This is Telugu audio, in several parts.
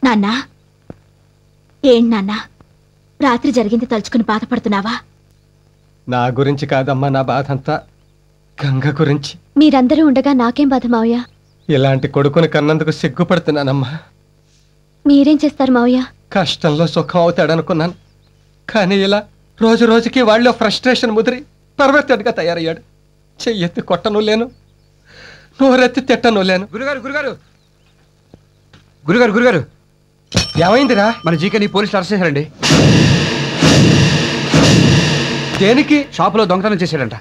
నాన్నా, ఏం నాన్నా రాత్రి జరిగింది తలుచుకుని బాధపడుతున్నావా? నా గురించి కాదమ్మా, నా బాధ అంతా గంగ గురించి. మీరందరూ ఉండగా నాకేం బాధ మావయ్య? ఇలాంటి కొడుకుని కన్నందుకు సిగ్గుపడుతున్నానమ్మా. మీరేం చేస్తారు మావయ్య? కష్టంలో సుఖం అవుతాడనుకున్నాను, కానీ ఇలా రోజు రోజుకి వాళ్ళలో ఫ్రస్ట్రేషన్ ముదిరి పర్వతగా తయారయ్యాడు. చెయ్యెత్తి కొట్టను లేను, నోరెత్తి తిట్టను లేను. గురుగారు గురుగారు గురుగారు గురుగారు ఏమైందిరా? మన జీకని పోలీసులు అరెస్ట్ చేశారండి. దేనికి? షాపులో దొంగతనం చేశాడంట.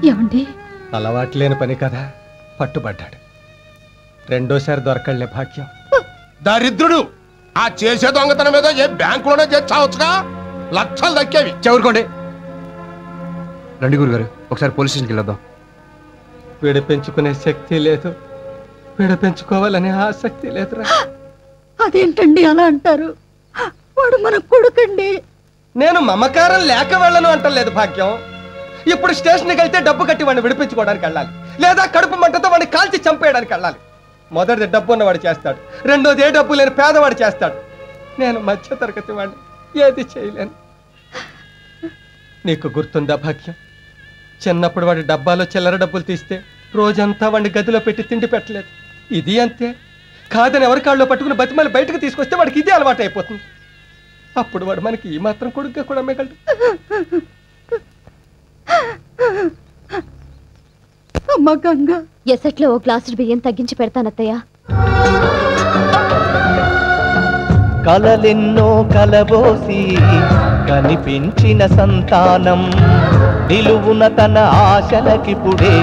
ఏమండి? అలవాటు లేని పని కదా, పట్టుబడ్డాడు. రెండోసారి దొరకళ్లే భాగ్యం. దరిద్రుడు! ఆ చేసే దొంగతనం మీద ఏ బ్యాంకులోనే చేర్చావచ్చుగా, లక్షలు దక్కేవి. చెవురుకోండి. రండి గురుగారు, ఒకసారి పోలీస్ స్టేషన్కి వెళ్ళొద్దాం. విడిపించుకునే శక్తి లేదు, విడిపించుకోవాలనే ఆసక్తి లేదురా. అదేంటండి అలా అంటారు? వాడు మన కొడుకండి. నేను మమకారం లేక వెళ్ళను అంటలేదు భాగ్యం. ఇప్పుడు స్టేషన్కి వెళ్తే డబ్బు కట్టి వాడిని విడిపించుకోవడానికి వెళ్ళాలి, లేదా కడుపు మంటతో వాడిని కాల్చి చంపేయడానికి వెళ్ళాలి. మొదటిది డబ్బు ఉన్నవాడు చేస్తాడు, రెండోది ఏ డబ్బు లేని పేదవాడు చేస్తాడు. నేను మధ్య తరగతి వాడిని, ఏది చేయలేను. నీకు గుర్తుందా భాగ్యం, చిన్నప్పుడు వాడి డబ్బాలో చిల్లర డబ్బులు తీస్తే రోజంతా వాడిని గదిలో పెట్టి తిండి పెట్టలేదు. ఇది అంతే. కాదని ఎవరి కాళ్ళలో పట్టుకుని బతిమలు బయటకు తీసుకొస్తే వాడికి ఇదే అలవాటు అయిపోతుంది. అప్పుడు వాడు మనకి ఈ మాత్రం కొడుగ్గా కూడా మిగలడు. అమ్మ గంగ, ఎసట్లో ఓ గ్లాసు బియ్యం తగ్గించి పెడతానత్తయ్య. కలలెన్నో కలబోసి కనిపించిన సంతానం నిలువున తన ఆశలకిపుడే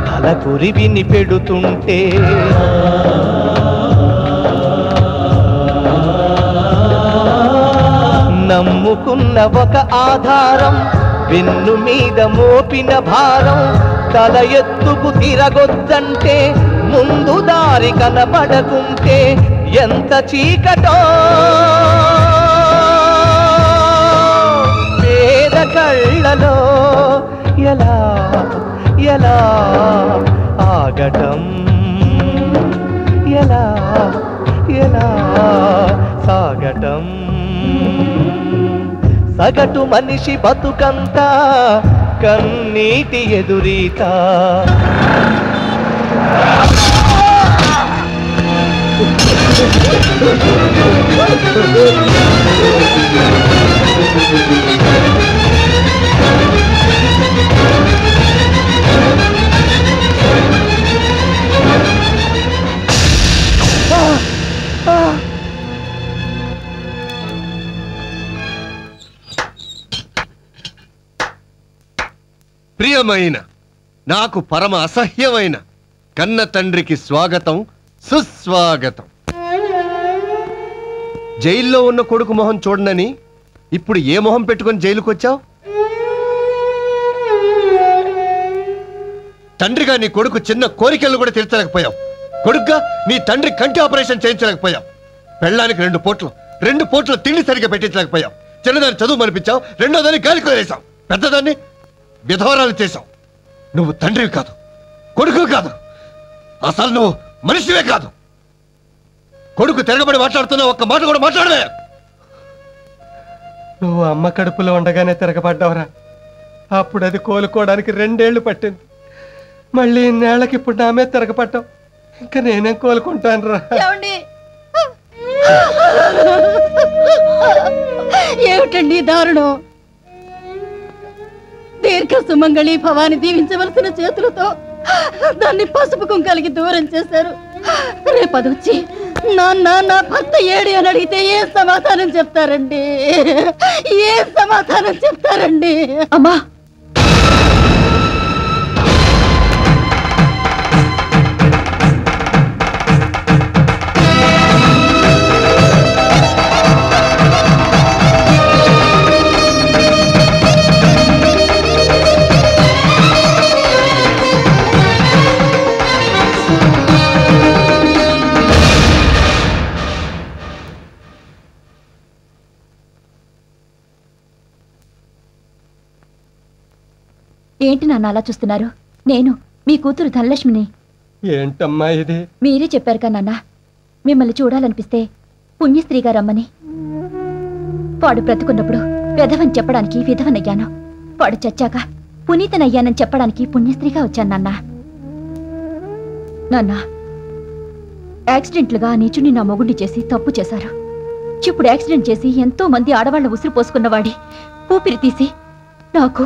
తలకురివిని పెడుతుంటే నమ్ముకున్న ఒక ఆధారం వెన్ను మీద మోపిన భారం తల ఎత్తుకు తిరగొద్దంటే ముందు దారి కనబడకుంటే ఎంత చీకటో పేద కళ్ళలో ఎలా ఎలా ఆగటం ఎలా ఎలా సాగటం సగటు మనిషి బతుకంతా కన్నీటి ఎదురీత ప్రియమైన, నాకు పరమ అసహ్యమైన కన్న తండ్రికి స్వాగతం సుస్వాగతం. జైల్లో ఉన్న కొడుకు మొహం చూడనని ఇప్పుడు ఏ మొహం పెట్టుకొని జైలుకు వచ్చావు? తండ్రిగా నీ కొడుకు చిన్న కోరికలను కూడా తీర్చలేకపోయావు. కొడుకుగా నీ తండ్రి కంటి ఆపరేషన్ చేయించలేకపోయావు. పెళ్ళానికి రెండు పూట్ల తిండి సరిగ్గా పెట్టించలేకపోయావు. చిన్నదాన్ని చదువు మనిపించావు, రెండోదాన్ని గాలికి వదిలేసావు, పెద్దదాన్ని విధవరాలు చేశావు. నువ్వు తండ్రివి కాదు, కొడుకు కాదు, అసలు నువ్వు మనిషివే కాదు. కొడుకు తిరగబడి మాట్లాడుతున్నా ఒక్క మాట కూడా మాట్లాడలే. నువ్వు అమ్మ కడుపులో ఉండగానే తిరగబడ్డావురా. అప్పుడు అది కోలుకోవడానికి 2 ఏళ్లు పట్టింది. మళ్ళీ ఇన్నేళ్లకి ఇప్పుడు నామే తిరగబడ్డావు. ఇంకా నేనేం కోలుకుంటాను రా. ఏమిటండి దారుణం? దీర్ఘ సుమంగళి భవాని దీవించవలసిన చేతులతో దాన్ని పసుపు కుంకాలకి దూరం చేశారు. రేపదొచ్చి నాన్న నా భర్త ఏడి అని అడిగితే ఏం సమాధానం చెప్తారండి? ఏం సమాధానం చెప్తారండి? అమ్మా, ఏంటి నాన్న అలా చూస్తున్నారు? నేను మీ కూతురు ధనలక్ష్మిని. ఏంటమ్మా ఇది? మీరే చెప్పారు కదా నాన్న, మిమ్మల్ని చూడాలనిపిస్తే పుణ్యస్త్రీగా రమ్మని. వాడు బ్రతుకున్నప్పుడు విధవని చెప్పడానికి విధవనయ్యాను. వాడు చచ్చాక పునీతనయ్యానని చెప్పడానికి పుణ్యస్త్రీగా వచ్చాను నాన్న. నాన్న, యాక్సిడెంట్లుగా నీచుని నా మొగుడిని చేసి తప్పు చేశారు. ఇప్పుడు యాక్సిడెంట్ చేసి ఎంతో మంది ఆడవాళ్ల ఉసురు పోసుకున్నవాడి ఊపిరి తీసి నాకు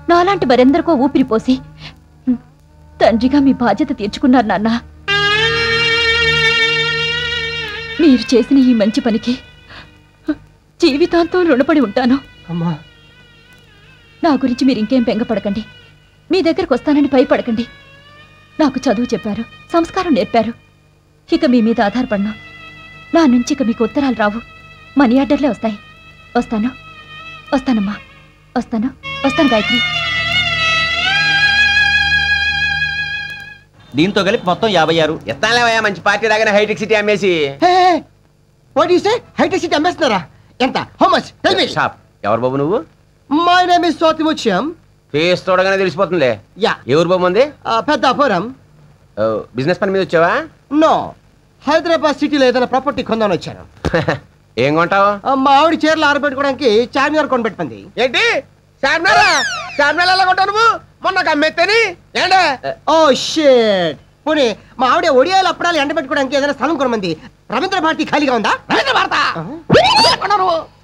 నాలాంటి మరెందరికో ఊపిరి పోసి తండ్రిగా మీ బాధ్యత తీర్చుకున్నారు నాన్న. మీరు చేసిన ఈ మంచి పనికి జీవితాంతం రుణపడి ఉంటాను. అమ్మా, నా గురించి మీరు ఇంకేం బెంగపడకండి. మీ దగ్గరకు వస్తానని భయపడకండి. నాకు చదువు చెప్పారు, సంస్కారం నేర్పారు. ఇక మీ మీద ఆధారపడను. నా నుంచి ఇక మీకు ఉత్తరాలు రావు, మనీ ఆర్డర్లే వస్తాయి. వస్తానమ్మా, వస్తాను గాయత్రి. దీంతో కలిపి మొత్తం 56. ఎత్తాలేవయ్యా, మంచి పార్టీ లాగానే హైటెక్ సిటీ అమ్మేసి. What you say? హైటెక్ సిటీ అమ్మేస్తున్నారా? ఎంత? How much? Tell me. Shop. ఎవరు బాబు నువ్వు? My name is Sothimutyam. Face చూడగానే తెలిసిపోతుందిలే. యా. ఎవరు బాబు ఉంది? పెద్దాపురం. బిజినెస్ పని మీద వచ్చావా? నో, హైదరాబాద్ సిటీలో ఏదైనా ప్రాపర్టీ కొందామని వచ్చాను. ఏం కొంటావు? మా ఆవిడ చీరలు ఆరబెట్టుకోవడానికి చార్మినార్ కొనిపెట్టుకుంది. ఏంటి చార్మినారా? చార్మినార్ ఎలా కొంటావు నువ్వు? మొన్న అమ్మేత్తని ఏంటే? Oh shit. పోనీ మా ఆవిడ ఒడియాలు అప్పడాలు ఎండబెట్టుకోవడానికి ఏదైనా స్థలం కొనమంది. రవీంద్ర భారతి ఖాళీగా ఉందా? రవీంద్ర భారత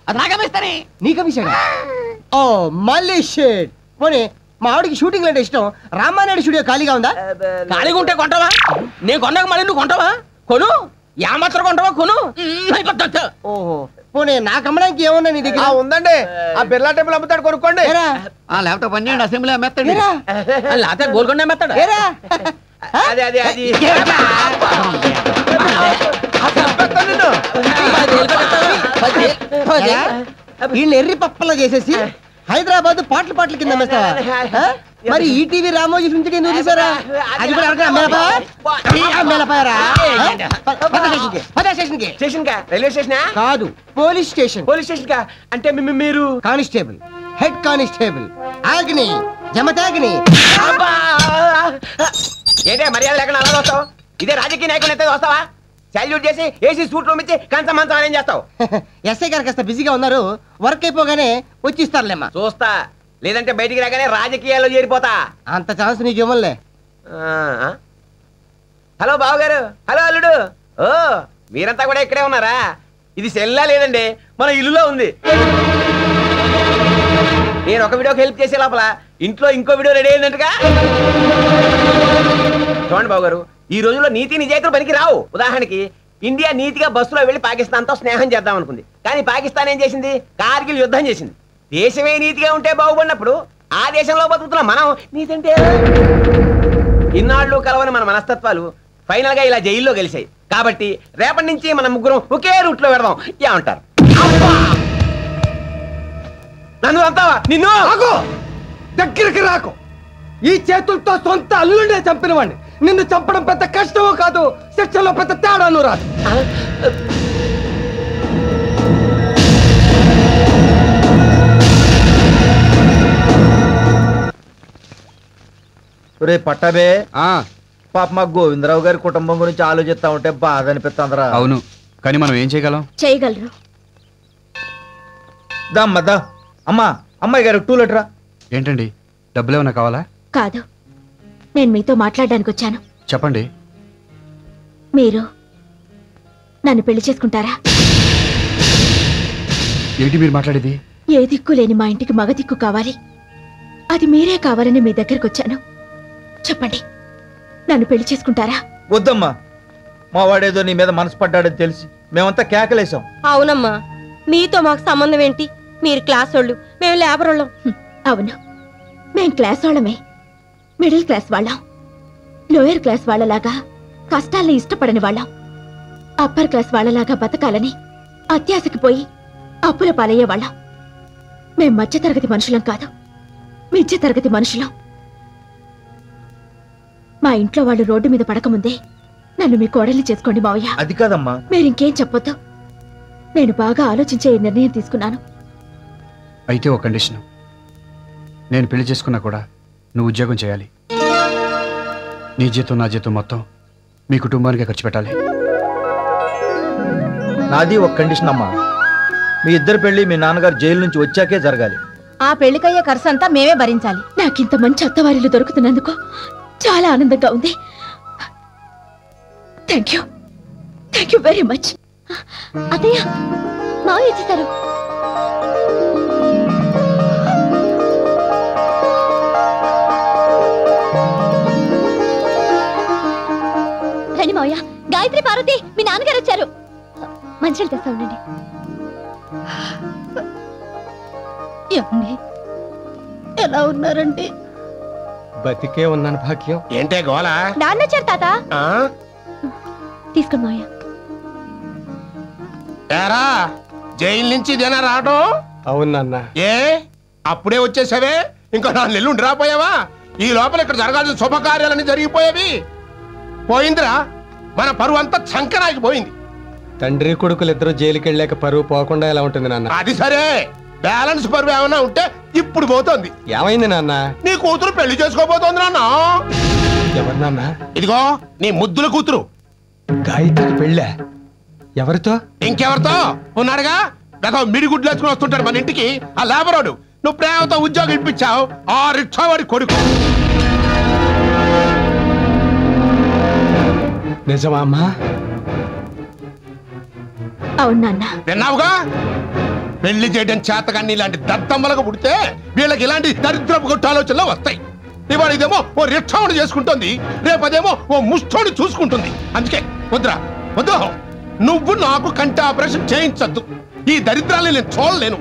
అది నాగమేస్తానే. నీకమిసాడా? ఓ మళ్ళీ షిట్. పోనీ మా ఆవిడకి షూటింగ్ అంటే ఇష్టం. రామానాయుడు స్టూడియో ఖాళీగా ఉందా? ఖాళీగా ఉంటే కొంటావా? నేను కొన్నాక మళ్ళీ నువ్వు కొంటావా? కొను. మాత్రం కొంటావా? కొను. ఓహో, పోనీ నాకు అమ్మడానికి ఏమున్నా నీ దగ్గర? ఉందండి, ఆ బిర్లా టెంపుల్ అమ్ముతాడు, కొనుక్కోండి. లేకపోతే 12 అసెంబ్లీ అమ్మేస్తాడు. లేకపోతే గోల్కొండ అమ్మేస్తాడు. అదే అదే అది వీళ్ళు ఎర్రి పప్పలా చేసేసి హైదరాబాద్ పాటల కింద అమ్మేస్తావా? మరి ఈటీవీ రామోజీ నుంచి ఎందుకు తీసారా? అది కూడా స్టేషన్ కా? రైల్వే స్టేషన్ కాదు, పోలీస్ స్టేషన్. పోలీస్ స్టేషన్ కా? అంటే మీరు కానిస్టేబుల్, హెడ్ కానిస్టేబుల్ ఆగ్ని జమతాగ్ని. ఏంటే మర్యాద లేకుండా అలా వస్తావు? ఇదే రాజకీయ నాయకులు అయితే వస్తావా? సాల్యూట్ చేసి ఏసీ సూట్ రూమ్ ఇచ్చి కంచం మంచం అరేంజ్ చేస్తావు. ఎస్ఐ గారు కాస్త బిజీగా ఉన్నారు, వర్క్ అయిపోగానే వచ్చి ఇస్తారులేమ్మా. చూస్తా, లేదంటే బయటికి రాగానే రాజకీయాల్లో చేరిపోతా. అంత ఛాన్స్ నీకు ఇవ్వలే. హలో బావగారు, హలో అల్లుడు. ఓ మీరంతా కూడా ఇక్కడే ఉన్నారా? ఇది సెల్లా లేదండి, మన ఇల్లులో ఉంది. నేను ఒక వీడియోకి హెల్ప్ చేసే లోపల ఇంట్లో ఇంకో వీడియో రెడీ అయిందంటగా. చూడండి బావగారు, ఈ రోజుల్లో నీతి నిజాయితీలు పనికి రావు. ఉదాహరణకి ఇండియా నీతిగా బస్సులో వెళ్లి పాకిస్తాన్తో స్నేహం చేద్దాం అనుకుంది, కానీ పాకిస్తాన్ ఏం చేసింది? కార్గిల్ యుద్ధం చేసింది. దేశమే నీతిగా ఉంటే బాగుపడినప్పుడు ఆ దేశంలో బతుకుతున్న మనం నీతి అంటే ఇన్నాళ్ళు కలవని మన మనస్తత్వాలు ఫైనల్ గా ఇలా జైల్లో గెలిచాయి. కాబట్టి రేపటి నుంచి మన ముగ్గురం ఒకే రూట్ లో పెడదాం. ఏమంటారు? నన్ను అంతావా? నిన్ను దగ్గరికి రాకు. ఈ చేతులతో సొంత అల్లుండే చంపిన వాడిని నిన్ను చంపడం పెద్ద కష్టమో కాదు, శిక్షలో పెద్ద తేడాను రాదు. రే పట్టాబే, పాప మా గోవిందరావు గారి కుటుంబం గురించి ఆలోచిస్తా ఉంటే బాధ అనిపిస్తుందిరా. అవును, కానీ మనం ఏం చేయగలం? చేయగలరు. దమ్మద్దా అమ్మా, అమ్మాయి గారు 2 లీటరా. ఏంటండి, డబ్బులు ఏమైనా కావాలా? కాదు, నేను మీతో మాట్లాడడానికి వచ్చాను. చెప్పండి. మీరు నన్ను పెళ్లి చేసుకుంటారా? ఏంటి మీరు మాట్లాడేది? ఏ దిక్కు లేని మా ఇంటికి మగ దిక్కు కావాలి, అది మీరే కావాలని మీ దగ్గరకు వచ్చాను. చెప్పండి, నన్ను పెళ్లి చేసుకుంటారా? వద్దమ్మా, మా వాడేదో నీ మీద మనసు పడ్డాడని తెలిసి మేమంతా కేకలేసాం. అవునమ్మా, మీతో మాకు సంబంధం ఏంటి? మీరు క్లాస్ వాళ్ళు, మేము లేబర్ వాళ్ళం. అవును, మేం క్లాస్ వాళ్ళమే. మిడిల్ క్లాస్ వాళ్ళం. లోయర్ క్లాస్ వాళ్ళలాగా కష్టాల్ని ఇష్టపడని వాళ్ళం. అప్పర్ క్లాస్ వాళ్ళలాగా బతకాలని అత్యాశకి పోయి అప్పుల పాలయ్యే వాళ్ళం. మేం మధ్యతరగతి మనుషులం కాదు, మిధ్య తరగతి మనుషులం. మా ఇంట్లో వాళ్ళు రోడ్డు మీద పడకముందే నన్ను మీ కోడల్ని చేసుకోండి మావయ్య. అది కాదమ్మా. మీరింకేం చెప్పొద్దు. నేను బాగా ఆలోచించే ఈ నిర్ణయం తీసుకున్నాను. అయితే ఒక కండిషన్, నేను పెళ్లి చేసుకున్నా కూడా నువ్వు ఉద్యోగం చేయాలి. నీ జీతం నా జీతం మొత్తం మీ కుటుంబానికే ఖర్చు పెట్టాలి. నాది ఒక కండిషన్ అమ్మా. మీ ఇద్దరు పెళ్లి మీ నాన్నగారు జైలు నుంచి వచ్చాకే జరగాలి. ఆ పెళ్లికయ్యే ఖర్చు అంతా మేమే భరించాలి. నాకింత మంచి అత్తవారిలు దొరుకుతున్నందుకు చాలా ఆనందంగా ఉంది. Thank you very much. అత్తయ్య మావయ్య ఇచ్చేశారు. రండి మావయ్య. గాయత్రి, పార్వతి, మీ నాన్నగారు వచ్చారు. మంచిగా తెస్తా ఉండండి. ఏమండి, ఎలా ఉన్నారండి? బతికే ఉన్నాను భాగ్యం. ఏంటే గోలా? నాన్న వచ్చారు తాత. తీసుకోండి మావయ్య. ఏరా, జైలు నుంచి ఇదేనా రావడం? అవును నాన్న. ఏ అప్పుడే వచ్చేసావే? ఇంకో 4 నెలలు ఉండి రాపోయావా? ఈ లోపల ఇక్కడ జరగాల్సిన శుభకార్యాలన్నీ జరిగిపోయేవి. పోయిందిరా, మన పరువు అంతా చంకనాకి పోయింది. తండ్రి కొడుకులు ఇద్దరు జైలుకి వెళ్ళాక పరువు పోకుండా ఎలా ఉంటుంది నాన్న? అది సరే, బ్యాలెన్స్ పరువు ఏమన్నా ఉంటే ఇప్పుడు పోతోంది. ఏమైంది నాన్న? నీ కూతురు పెళ్లి చేసుకోబోతోంది నాన్న. ఎవరు నాన్న? ఇదిగో నీ ముద్దుల కూతురు. గాయత్రికి పెళ్ళా? ఎవరితో? ఇంకెవరితో ఉన్నాడుగా, గత మిడిగుడ్లు వేసుకుని వస్తుంటాడు మన ఇంటికి ఆ లేబరోడు. నువ్వు ప్రేమతో ఉద్యోగం ఇప్పించావు, ఆ రిక్షావాడి కొడుకు. నిజమా అమ్మా? అవును నాన్న. విన్నావుగా, పెళ్లి చేయడం చేతగాన్ని ఇలాంటి దద్దమ్మలకు పుడితే వీళ్ళకి ఇలాంటి దరిద్రపు కొట్టు ఆలోచనలు వస్తాయి. ఇవాళ ఇదేమో ఓ రిక్షావుని చేసుకుంటుంది, రేపదేమో ఓ ముష్టోని చూసుకుంటుంది. అందుకే వద్దురా, వద్దు. నువ్వు నాకు కంటి ఆపరేషన్ చేయించద్దు. ఈ దరిద్రాన్ని నేను చూడలేను.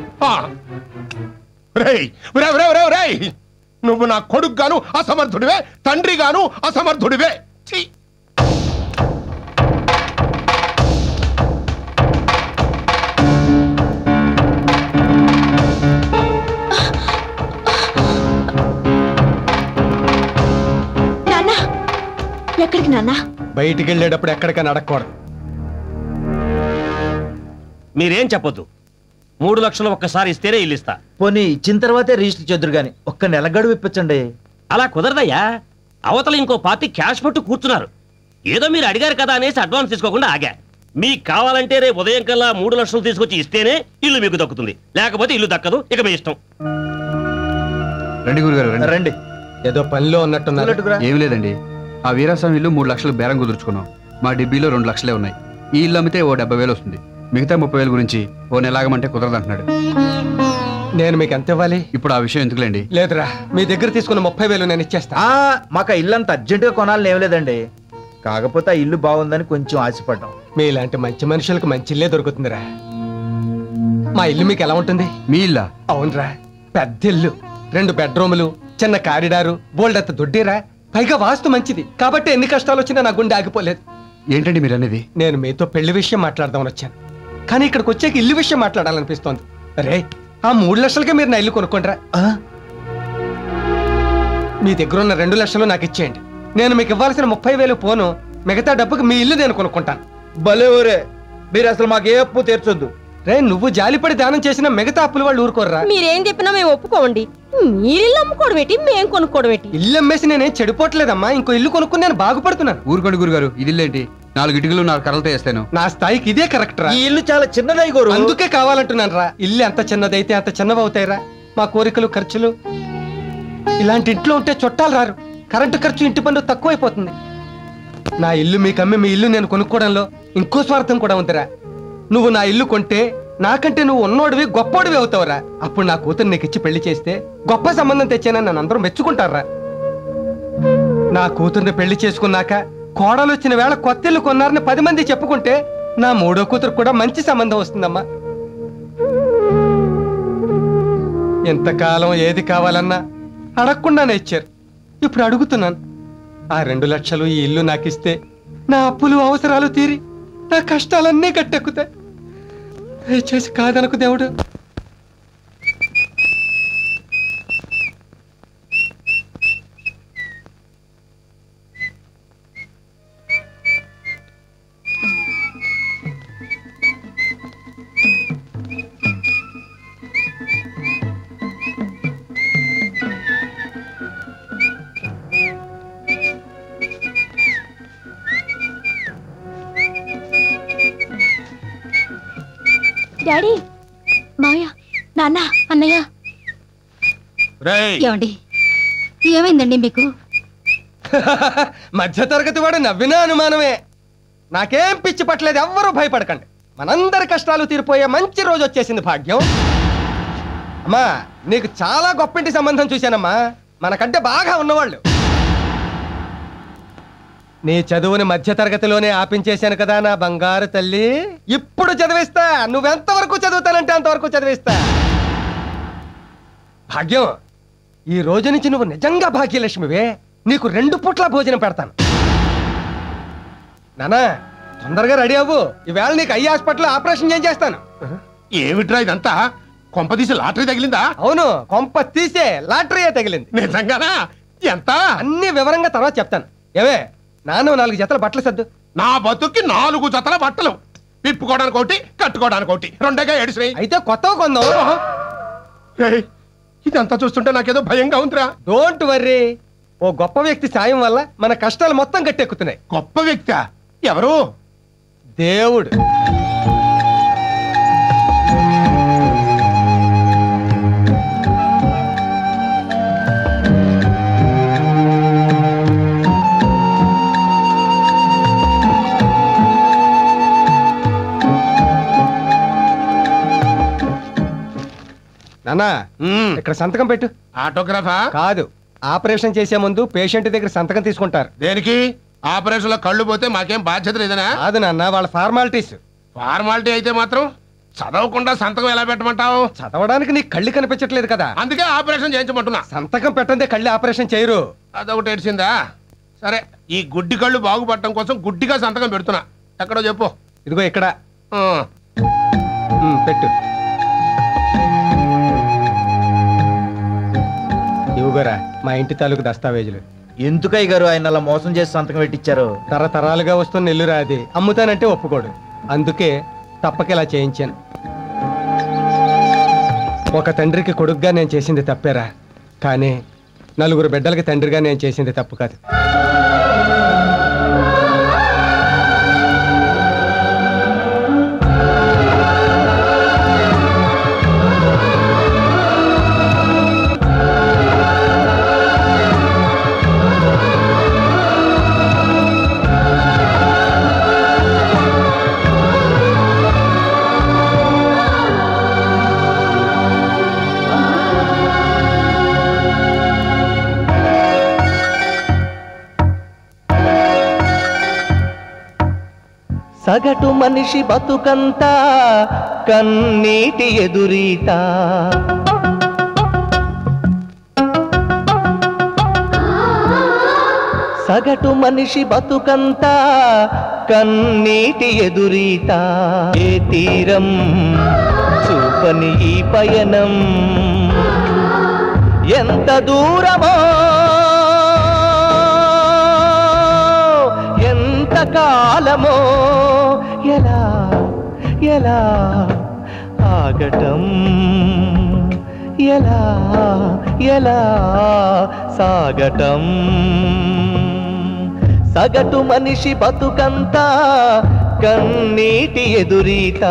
నువ్వు నా కొడుకు గాను అసమర్థుడివే, తండ్రి గాను అసమర్థుడివే. నాన్న, ఎక్కడికి నాన్న? బయటికి వెళ్ళేటప్పుడు ఎక్కడికైనా అడగకూడదు. మీరేం చెప్పొద్దు. 3 లక్షలు ఒక్కసారి ఇస్తేనే ఇల్లు ఇస్తా. పోనీ ఇచ్చిన తర్వాతే రిజిస్టర్ చేద్దరు గాని ఒక్క నెల గడువు ఇప్పించండి. అలా కుదరదయ్యా. అవతల ఇంకో పార్టీ క్యాష్ పట్టు కూర్చున్నారు. ఏదో మీరు అడిగారు కదా అనేసి అడ్వాన్స్ తీసుకోకుండా ఆగా. మీకు కావాలంటే రేపు ఉదయం కల్లా 3 లక్షలు తీసుకొచ్చి ఇస్తేనే ఇల్లు మీకు దక్కుతుంది, లేకపోతే ఇల్లు దక్కదు. ఇక మీ ఇష్టం. రండి గురుగారు రండి. ఏదో పనిలో ఉన్నట్టున్నారు. ఏం లేదండి, ఆ వీరాస్వామి ఇల్లు 3 లక్షలు బేరం కుదుర్చుకున్నాం. మా డిబ్బీలో 2 లక్షలే ఉన్నాయి. ఈ ఇల్లు అమ్మితే ఓ 70,000 వస్తుంది. మిగతా 30,000 గురించి ఓ నెలాగమంటే కుదరదంటున్నాడు. నేను మీకు ఎంత ఇవ్వాలి? ఇప్పుడు ఆ విషయం ఎందుకులేండి. లేదురా, మీ దగ్గర తీసుకున్న 30,000 నేను ఇచ్చేస్తా. మాకు ఇల్లు అంత అర్జెంటుగా కొనాలని ఏం లేదండి. కాకపోతే ఆ ఇల్లు బాగుందని కొంచెం ఆశపడ్డాం. మీలాంటి మంచి మనుషులకు మంచి ఇల్లే దొరుకుతుందిరా. మా ఇల్లు మీకు ఎలా ఉంటుంది? మీ ఇల్లా? అవునరా, పెద్ద ఇల్లు, 2 బెడ్రూములు, చిన్న కారిడారు, బోల్డంత దొడ్డిరా. పైగా వాస్తు మంచిది కాబట్టి ఎన్ని కష్టాలు వచ్చినా నా గుండె ఆగిపోలేదు. ఏంటండి మీరు అనేది? నేను మీతో పెళ్లి విషయం మాట్లాడదామని వచ్చాను, కానీ ఇక్కడికి వచ్చాక ఇల్లు విషయం మాట్లాడాలనిపిస్తోంది. అరే, ఆ 3 లక్షలకే మీరు నా ఇల్లు కొనుక్కోండిరా. మీ దగ్గర ఉన్న 2 లక్షలు నాకు ఇచ్చేయండి. నేను మీకు ఇవ్వాల్సిన 30,000 పోను, మిగతా డబ్బుకి మీ ఇల్లు నేను కొనుక్కుంటాను. భలే ఊరే, మీరు అసలు మాకు ఏ అప్పు తీర్చొద్దు. రే, నువ్వు జాలిపడి దానం చేసిన మిగతా అప్పులు వాళ్ళు ఊరుకోర్రా. మీరేం చెప్పినా మేము ఒప్పుకోండి. మీరిల్లు అమ్ముకోవడం ఏంటి, మేం కొనుక్కోవడం ఏంటి? ఇల్లు అమ్మేసి నేనేం చెడిపోవట్లేదమ్మా, ఇంకో ఇల్లు కొనుక్కుని నేను బాగుపడుతున్నాను. ఊరుకోండి గురుగారు, ఇది ఇల్లేంటి? 4 ఇటుకలు 4 కర్రలతో వేస్తాను. నా స్థాయికి ఇదే కరెక్ట్ రా. ఈ ఇల్లు చాలా చిన్నదై గురు, అందుకే కావాలంటున్నాను రా. ఇల్లు ఎంత చిన్నదైతే అంత చిన్నవవుతాయిరా. మా కోరికలు ఖర్చులు ఇలాంటి ఇంట్లో ఉంటే చుట్టాలు రారు, కరెంటు ఖర్చు ఇంటి పన్ను తక్కువైపోతుంది. నా ఇల్లు మీకు అమ్మి మీ ఇల్లు నేను కొనుక్కోవడంలో ఇంకో స్వార్థం కూడా ఉందిరా. నువ్వు నా ఇల్లు కొంటే నాకంటే నువ్వు ఉన్నోడివి గొప్పోడివి అవుతావురా. అప్పుడు నా కూతురు నీకు ఇచ్చి పెళ్లి చేస్తే గొప్ప సంబంధం తెచ్చానని నన్ను అందరూ మెచ్చుకుంటారా. నా కూతుర్ని పెళ్లి చేసుకున్నాక కోడలు వచ్చిన వేళ కొత్త ఇల్లు కొన్నారని 10 మంది చెప్పుకుంటే నా 3వ కూతురు కూడా మంచి సంబంధం వస్తుందమ్మా. ఎంతకాలం ఏది కావాలన్నా అడగకుండానే ఇచ్చారు. ఇప్పుడు అడుగుతున్నాను. ఆ 2 లక్షలు ఈ ఇల్లు నాకిస్తే నా అప్పులు అవసరాలు తీరి నా కష్టాలన్నీ గట్టెక్కుతాయి. దయచేసి కాదనకు దేవుడు. డాడీ మావయ్య నాన్న అన్నయ్య ఏమండి ఏమైందండి మీకు? మధ్య తరగతి వాడు నవ్వినా అనుమానమే. నాకేం పిచ్చి పట్టలేదు, ఎవ్వరూ భయపడకండి. మనందరి కష్టాలు తీరిపోయే మంచి రోజు వచ్చేసింది భాగ్యం. అమ్మా నీకు చాలా గొప్పింటి సంబంధం చూశానమ్మా, మనకంటే బాగా ఉన్నవాళ్ళు. నీ చదువుని మధ్య తరగతిలోనే ఆపించేశాను కదా నా బంగారు తల్లి. ఇప్పుడు చదివిస్తా, నువ్వెంతవరకు చదువుతానంటే అంతవరకు చదివిస్తా. భాగ్యం, ఈ రోజు నుంచి నువ్వు నిజంగా భాగ్యలక్ష్మివే. నీకు 2 పూట్ల భోజనం పెడతాను. నానా తొందరగా రెడీ అవ్వు, ఈవేళ నీకు ఐ హాస్పిటల్ ఆపరేషన్ చేస్తాను. ఏమిట్రా ఇదంతా? కొంప తీసి లాటరీ తగిలిందా? అవును, కొంప తీసే లాటరీయే తగిలింది. నిజంగానా? ఎంత? అన్ని వివరంగా తర్వాత చెప్తాను. ఏవే నాన్న 4 జతల బట్టలు సర్దు. నా బతుక్కి 4 జతల బట్టలు, విప్పుకోవడానికి ఒకటి, కట్టుకోవడానికి ఒకటి, 2గా ఏడిసినాయి. అయితే కొత్తగా కొందాం. ఇదంతా చూస్తుంటే నాకేదో భయంగా ఉందిరా. డోంట్ వర్రీ, ఓ గొప్ప వ్యక్తి సాయం వల్ల మన కష్టాలు మొత్తం గట్టెక్కుతున్నాయి. గొప్ప వ్యక్తి ఎవరు? దేవుడు. నాన్నా ఇక్కడ సంతకం పెట్టు. ఆటోగ్రాఫా? కాదు, ఆపరేషన్ చేసే ముందు పేషెంట్ దగ్గర సంతకం తీసుకుంటారు. దేనికి? ఆపరేషన్ లో కళ్ళు పోతే మాకేం బాధ్యత లేదనా? కాదు నాన్న, వాళ్ళ ఫార్మాలిటీస్. ఫార్మాలిటీ అయితే మాత్రం చదవకుండా సంతకం ఎలా పెట్టమంటావు? చదవడానికి నీకు కళ్ళు కనిపించట్లేదు కదా, అందుకే ఆపరేషన్ చేయించమంటున్నా. సంతకం పెట్టందే కళ్ళు ఆపరేషన్ చేయరు. అదొకటి ఏడ్చిందా? సరే, ఈ గుడ్డి కళ్ళు బాగుపడటం కోసం గుడ్డిగా సంతకం పెడుతున్నా. ఎక్కడో చెప్పు. ఇదిగో ఇక్కడ పెట్టు. ఇవ్వగోరా మా ఇంటి తాలూకు దస్తావేజులు. ఎందుకయ్య గారు ఆయన అలా మోసం చేసి సంతకం పెట్టించారు? తరతరాలుగా వస్తున్న ఇల్లు రాది, అమ్ముతానంటే ఒప్పుకోడు. అందుకే తప్పకేలా చేయించాను. ఒక తండ్రికి కొడుకుగా నేను చేసింది తప్పేరా, కానీ 4 బిడ్డలకి తండ్రిగా నేను చేసింది తప్పు కాదు. సగటు మనిషి బతుకంతా కన్నీటి ఎదురీత. సగటు మనిషి బతుకంతా కన్నీటి ఎదురీత. ఏ తీరం చూపని ఈ పయనం ఎంత దూరమో, ఎంత కాలమో, ఎలా ఎలా ఆగటం, ఎలా ఎలా సాగటం. సగటు మనిషి బతుకంతా కన్నీటి ఎదురీత.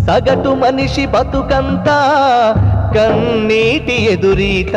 సగటు మనిషి బతుకంతా కన్నీటి ఎదురీత.